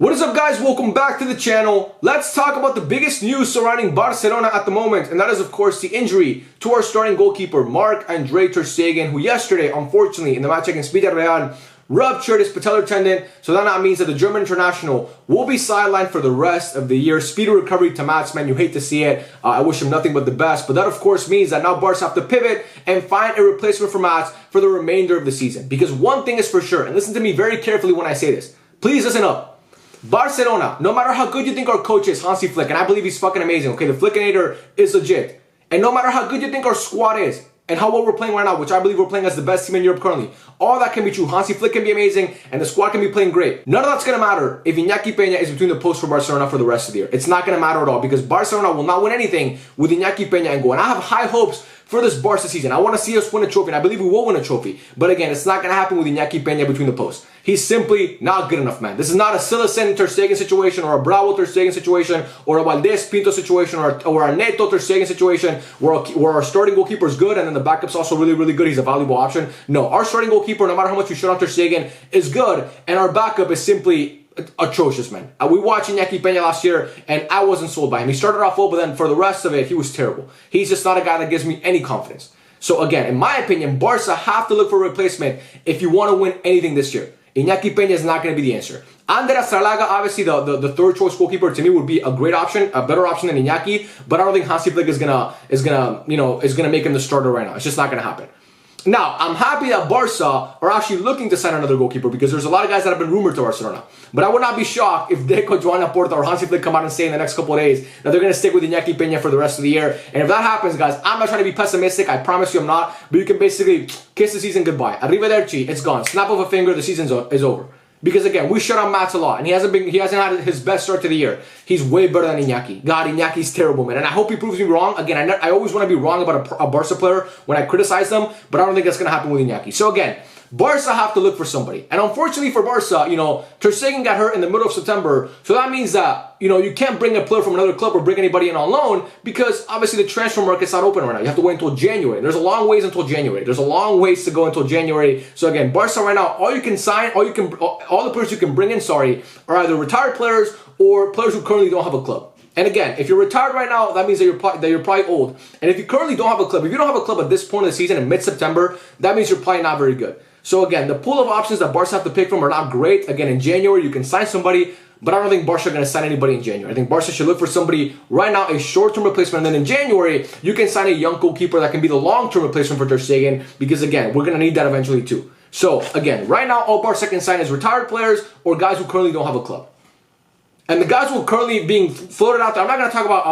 What is up, guys? Welcome back to the channel. Let's talk about the biggest news surrounding Barcelona at the moment, and that is of course the injury to our starting goalkeeper Marc-Andre Ter Stegen, who yesterday, unfortunately, in the match against Villarreal, ruptured his patellar tendon. So that now means that the German international will be sidelined for the rest of the year. Speedy recovery to Mats, man. You hate to see it. I wish him nothing but the best. But that of course means that now Barca have to pivot and find a replacement for Mats for the remainder of the season. Because one thing is for sure, and listen to me very carefully when I say this. Please listen up. Barcelona, no matter how good you think our coach is, Hansi Flick, and I believe he's fucking amazing, okay? The Flickinator is legit. And no matter how good you think our squad is, and how well we're playing right now, which I believe we're playing as the best team in Europe currently, all that can be true. Hansi Flick can be amazing, and the squad can be playing great. None of that's going to matter if Iñaki Peña is between the posts for Barcelona for the rest of the year. It's not going to matter at all, because Barcelona will not win anything with Iñaki Peña and goal. And I have high hopes for this Barca season. I want to see us win a trophy, and I believe we will win a trophy. But again, it's not going to happen with Iñaki Peña between the posts. He's simply not good enough, man. This is not a Silesen Ter Stegen situation, or a Bravo Ter Stegen situation, or a Valdez Pinto situation, or a Neto Ter Stegen situation, where our starting goalkeeper is good and then the backup's also really, really good. He's a valuable option. No, our starting goalkeeper, no matter how much you shut on Ter Stegen, is good, and our backup is simply atrocious, man. We watched Iñaki Peña last year, and I wasn't sold by him. He started off well, but then for the rest of it, he was terrible. He's just not a guy that gives me any confidence. So again, in my opinion, Barca have to look for a replacement if you want to win anything this year. Iñaki Peña is not going to be the answer. Andrea Zalaga, obviously the third choice goalkeeper, to me would be a great option, a better option than Iñaki, but I don't think Hansi Flick is gonna make him the starter right now. It's just not gonna happen. Now, I'm happy that Barca are actually looking to sign another goalkeeper, because there's a lot of guys that have been rumored to Barcelona. But I would not be shocked if Deco, Joan Laporta, or Hansi Flick come out and say in the next couple of days that they're going to stick with Iñaki Peña for the rest of the year. And if that happens, guys, I'm not trying to be pessimistic. I promise you I'm not. But you can basically kiss the season goodbye. Arrivederci, it's gone. Snap of a finger, the season is over. Because again, we shut on Mats a lot, and he hasn't had his best start to the year. He's way better than Iñaki. God, Iñaki's terrible, man. And I hope he proves me wrong. Again, I always want to be wrong about a Barca player when I criticize them, but I don't think that's going to happen with Iñaki. So again, Barca have to look for somebody. And unfortunately for Barca, Ter Stegen got hurt in the middle of September. So that means that, you can't bring a player from another club or bring anybody in on loan, because obviously the transfer market's not open right now. You have to wait until January. There's a long ways until January. There's a long ways to go until January. So again, Barca right now, all the players you can bring in, are either retired players or players who currently don't have a club. And again, if you're retired right now, that means that you're probably old. And if you currently don't have a club, if you don't have a club at this point of the season in mid-September, that means you're probably not very good. So again, the pool of options that Barca have to pick from are not great. Again, in January, you can sign somebody, but I don't think Barca are going to sign anybody in January. I think Barca should look for somebody right now, a short-term replacement, and then in January, you can sign a young goalkeeper that can be the long-term replacement for Ter Stegen, because again, we're going to need that eventually too. So again, right now, all Barca can sign is retired players or guys who currently don't have a club. And the guys who are currently being floated out there, I'm not going to talk about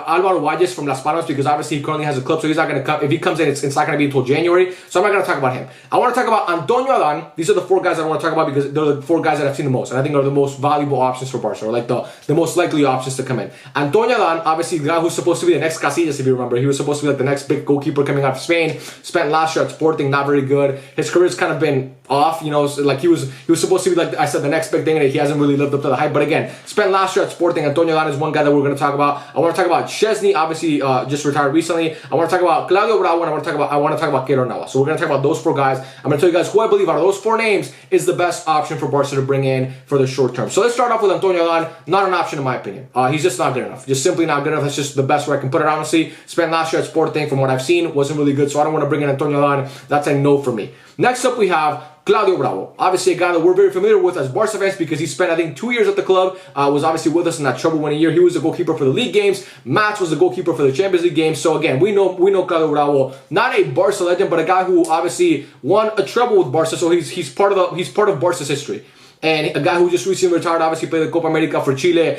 Alvaro Valles from Las Palmas, because obviously he currently has a club, so he's not going to come. If he comes in, it's not going to be until January, so I'm not going to talk about him. I want to talk about Antonio Adan. These are the four guys I want to talk about, because they're the four guys that I've seen the most, and I think are the most valuable options for Barca, or like the most likely options to come in. Antonio Adan, obviously the guy who's supposed to be the next Casillas, if you remember. He was supposed to be like the next big goalkeeper coming out of Spain. Spent last year at Sporting, not very good. His career's kind of been off, so like he was supposed to be, like I said, the next big thing, and he hasn't really lived up to the hype. But again, spent last year at Sporting. Antonio Adan is one guy that we're going to talk about. I want to talk about Szczęsny, obviously just retired recently. I want to talk about Claudio Bravo, and I want to talk about Keylor Navas. So we're going to talk about those four guys. I'm going to tell you guys who I believe out of those four names is the best option for Barca to bring in for the short term. So let's start off with Antonio Adan. Not an option in my opinion. He's just not good enough. Just simply not good enough. That's just the best way I can put it, honestly. Spent last year at Sporting, from what I've seen, wasn't really good. So I don't want to bring in Antonio Adan. That's a no for me. Next up we have Claudio Bravo, obviously a guy that we're very familiar with as Barca fans, because he spent, I think, 2 years at the club, was obviously with us in that treble-winning year. He was the goalkeeper for the league games. Mats was the goalkeeper for the Champions League games. So again, we know Claudio Bravo, not a Barca legend, but a guy who obviously won a treble with Barca. So he's part of Barca's history, and a guy who just recently retired. Obviously played the Copa America for Chile.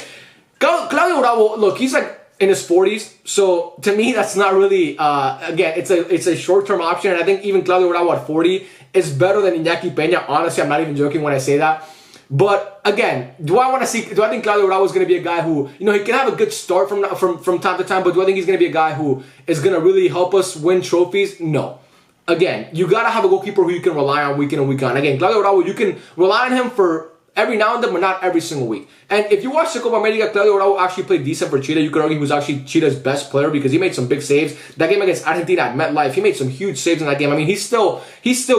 Claudio Bravo, look, he's like in his 40s, so to me that's not really again, it's a short-term option, and I think even Claudio Bravo at 40 is better than Iñaki Peña. Honestly, I'm not even joking when I say that. But again, do I think Claudio Bravo is going to be a guy who, he can have a good start from time to time, but do I think he's going to be a guy who is going to really help us win trophies? No. Again, you got to have a goalkeeper who you can rely on week in and week out. Again, Claudio Bravo, you can rely on him for every now and then, but not every single week. And if you watch the Copa America, Claudio Bravo actually played decent for Chile. You could argue he was actually Chile's best player, because he made some big saves. That game against Argentina at MetLife, he made some huge saves in that game. I mean, he's still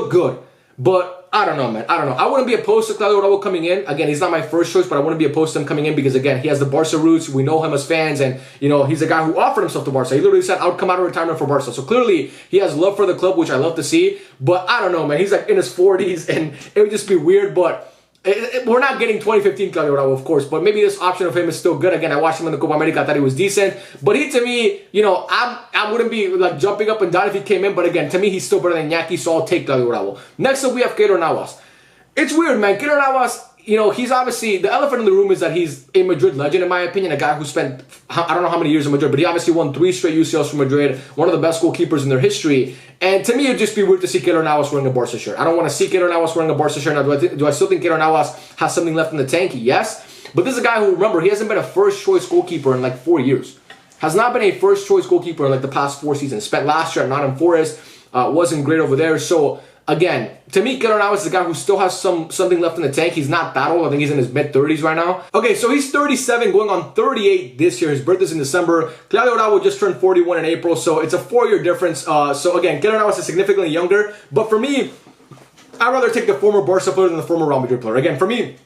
good. But I don't know, man. I don't know. I wouldn't be opposed to Claudio Bravo coming in. Again, he's not my first choice, but I wouldn't be opposed to him coming in because, again, he has the Barca roots. We know him as fans, and, he's a guy who offered himself to Barca. He literally said, I would come out of retirement for Barca. So clearly, he has love for the club, which I love to see. But I don't know, man. He's like in his 40s, and it would just be weird, but we're not getting 2015 Claudio Bravo, of course, but maybe this option of him is still good. Again, I watched him in the Copa America. I thought he was decent. But he, to me, I wouldn't be like jumping up and down if he came in. But again, to me, he's still better than Iñaki, so I'll take Claudio Bravo. Next up, we have Keylor Navas. It's weird, man. Keylor Navas, he's obviously, the elephant in the room is that he's a Madrid legend, in my opinion. A guy who spent, I don't know how many years in Madrid, but he obviously won 3 straight UCLs for Madrid. One of the best goalkeepers in their history. And to me, it'd just be weird to see Keylor Navas wearing a Barca shirt. I don't want to see Keylor Navas wearing a Barca shirt. Now, do I still think Keylor Navas has something left in the tank? Yes. But this is a guy who, remember, he hasn't been a first-choice goalkeeper in like 4 years. Has not been a first-choice goalkeeper in like the past 4 seasons. Spent last year at Nottingham Forest. Wasn't great over there. So, again, to me, Keylor Navas is a guy who still has something left in the tank. He's not that old. I think he's in his mid-30s right now. Okay, so he's 37, going on 38 this year. His birthday's in December. Claudio Bravo just turned 41 in April, so it's a 4-year difference. So again, Keylor Navas is significantly younger. But for me, I'd rather take the former Barca player than the former Real Madrid player. Again, for me,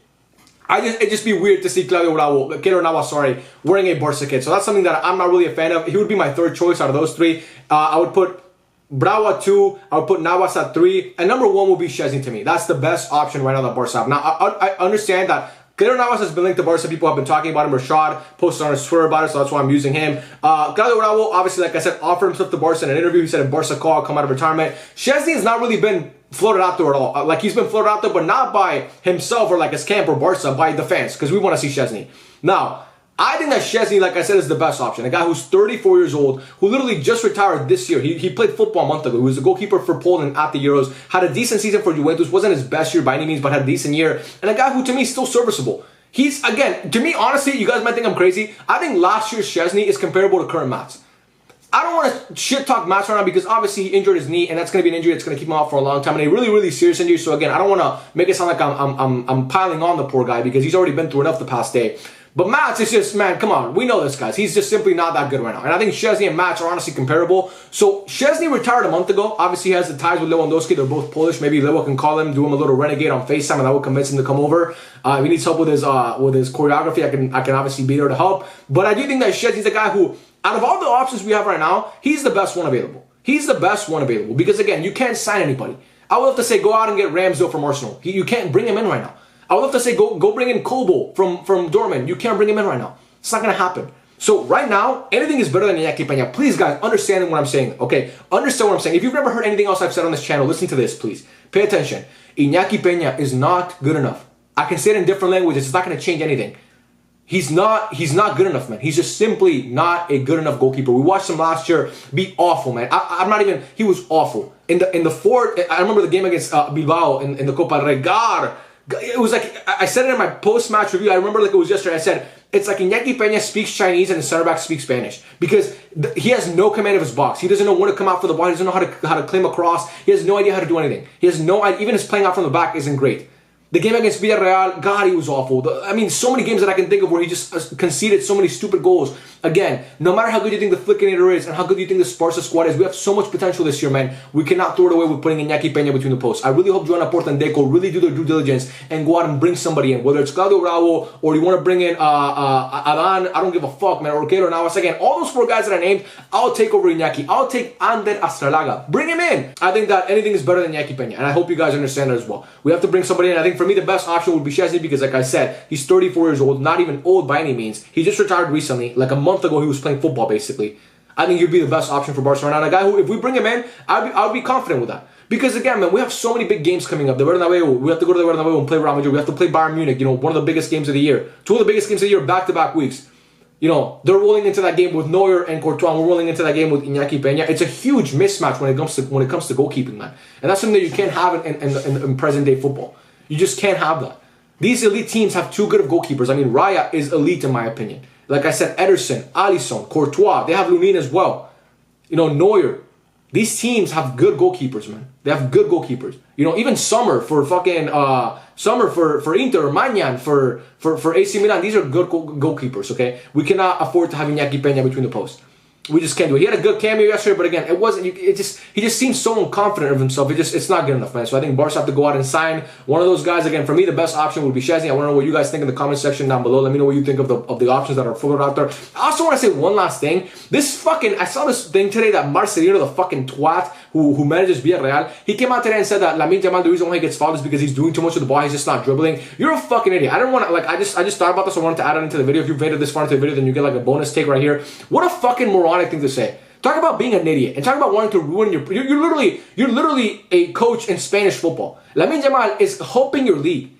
it'd just be weird to see Keylor Navas, wearing a Barca kit. So that's something that I'm not really a fan of. He would be my third choice out of those 3. I would put Bravo at 2, I would put Navas at 3, and number 1 will be Szczęsny to me. That's the best option right now that Barca have. Now, I understand that Keylor Navas has been linked to Barca. People have been talking about him. Rashad posted on his Twitter about it, so that's why I'm using him. Claudio Bravo, obviously, like I said, offered himself to Barca in an interview. He said, if Barca call, I'll come out of retirement. Szczęsny has not really been floated out there at all. Like, he's been floated out there, but not by himself or like his camp or Barca, by the fans, because we want to see Szczęsny. Now, I think that Szczęsny, like I said, is the best option. A guy who's 34 years old, who literally just retired this year. He played football a month ago. He was a goalkeeper for Poland at the Euros. Had a decent season for Juventus. Wasn't his best year by any means, but had a decent year. And a guy who, to me, is still serviceable. He's, again, to me, honestly, you guys might think I'm crazy. I think last year's Szczęsny is comparable to current Mats. I don't want to shit-talk Mats right now because obviously he injured his knee, and that's going to be an injury that's going to keep him out for a long time. And a really, really serious injury. So, again, I don't want to make it sound like I'm piling on the poor guy because he's already been through enough the past day. But Mats is just, man, come on. We know this, guys. He's just simply not that good right now. And I think Szczęsny and Mats are honestly comparable. So Szczęsny retired a month ago. Obviously, he has the ties with Lewandowski. They're both Polish. Maybe Lewo can call him, do him a little renegade on FaceTime, and that will convince him to come over. If he needs help with his choreography, I can obviously be there to help. But I do think that Szczęsny's a guy who, out of all the options we have right now, he's the best one available. He's the best one available. Because, again, you can't sign anybody. I would have to say go out and get Ramsdale from Arsenal. You can't bring him in right now. I would have to say go bring in Kobo from Dortmund. You can't bring him in right now. It's not going to happen. So right now, anything is better than Iñaki Peña. Please, guys, understand what I'm saying, okay? Understand what I'm saying. If you've never heard anything else I've said on this channel, listen to this, please. Pay attention. Iñaki Peña is not good enough. I can say it in different languages. It's not going to change anything. He's not good enough, man. He's just simply not a good enough goalkeeper. We watched him last year be awful, man. He was awful. In the fourth, I remember the game against Bilbao in the Copa del Rey. God, it was like, I said it in my post-match review. I remember like it was yesterday. I said, it's like Iñaki Peña speaks Chinese and the center back speaks Spanish because he has no command of his box. He doesn't know when to come out for the ball. He doesn't know how to claim across. He has no idea how to do anything. He has no idea. Even his playing out from the back isn't great. The game against Villarreal, God, he was awful. So many games that I can think of where he just conceded so many stupid goals. Again, no matter how good you think the Flickinator is and how good you think the Barca squad is, we have so much potential this year, man. We cannot throw it away with putting Iñaki Peña between the posts. I really hope Joana Porta and Deco really do their due diligence and go out and bring somebody in, whether it's Claudio Bravo or you want to bring in Adan, I don't give a fuck, man, or Keylor Navas. Again, all those 4 guys that I named, I'll take over Iñaki. I'll take Ander Astralaga. Bring him in. I think that anything is better than Iñaki Peña, and I hope you guys understand that as well. We have to bring somebody in. I think for me, the best option would be Szczęsny because, like I said, he's 34 years old, not even old by any means. He just retired recently. Like a month ago, he was playing football, basically. I think he'd be the best option for Barcelona. And a guy who, if we bring him in, I'd be confident with that. Because, again, man, we have so many big games coming up. The Bernabeu, we have to go to the Bernabeu and play Real Madrid. We have to play Bayern Munich, one of the biggest games of the year. 2 of the biggest games of the year, back-to-back weeks. They're rolling into that game with Neuer and Courtois, and we're rolling into that game with Iñaki Peña. It's a huge mismatch when it comes to goalkeeping, man. And that's something that you can't have in present-day football. You just can't have that. These elite teams have too good of goalkeepers. I mean, Raya is elite in my opinion. Like I said, Ederson, Alisson, Courtois. They have Lunin as well. Neuer. These teams have good goalkeepers, man. They have good goalkeepers. Even Sommer for fucking for Inter, Magnan for AC Milan. These are good goalkeepers. Okay, we cannot afford to have Iñaki Peña between the posts. We just can't do it. He had a good cameo yesterday, but again, it wasn't. He just seems so unconfident of himself. It's not good enough, man. So I think Barca have to go out and sign one of those guys. Again, for me, the best option would be Szczęsny. I want to know what you guys think in the comment section down below. Let me know what you think of the options that are floated out there. I also want to say one last thing. I saw this thing today that Marcelino, the fucking twat who manages Villarreal, he came out today and said that Lamine Yamal, the reason why he gets fouled is because he's doing too much with the ball. He's just not dribbling. You're a fucking idiot. I don't want to, like, I just thought about this. I wanted to add it into the video. If you've made it this far into the video, then you get like a bonus take right here. What a fucking moronic thing to say. Talk about being an idiot and talk about wanting to ruin you're literally a coach in Spanish football. Lamine Yamal is helping your league,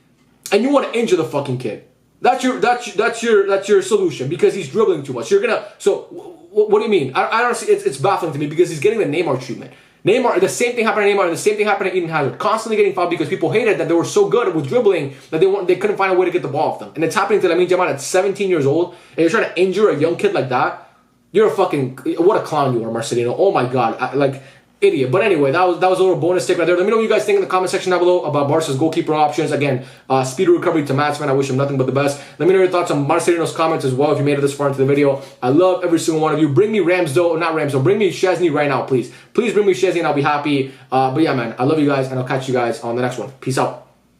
and you want to injure the fucking kid. That's your solution because he's dribbling too much. What do you mean? I don't see. It's baffling to me because he's getting the Neymar treatment. Neymar, the same thing happened to Neymar, and the same thing happened to Eden Hazard. Constantly getting fouled because people hated that they were so good with dribbling that they couldn't find a way to get the ball off them. And it's happening to Lamine Yamal at 17 years old, and you're trying to injure a young kid like that. You're a fucking, what a clown you are, Marcelino. Oh my God, like, idiot. But anyway, that was a little bonus stick right there. Let me know what you guys think in the comment section down below about Barca's goalkeeper options. Again, speed recovery to Mats, man. I wish him nothing but the best. Let me know your thoughts on Marcelino's comments as well if you made it this far into the video. I love every single one of you. Bring me bring me Szczęsny right now, please. Please bring me Szczęsny and I'll be happy. But yeah, man, I love you guys and I'll catch you guys on the next one. Peace out.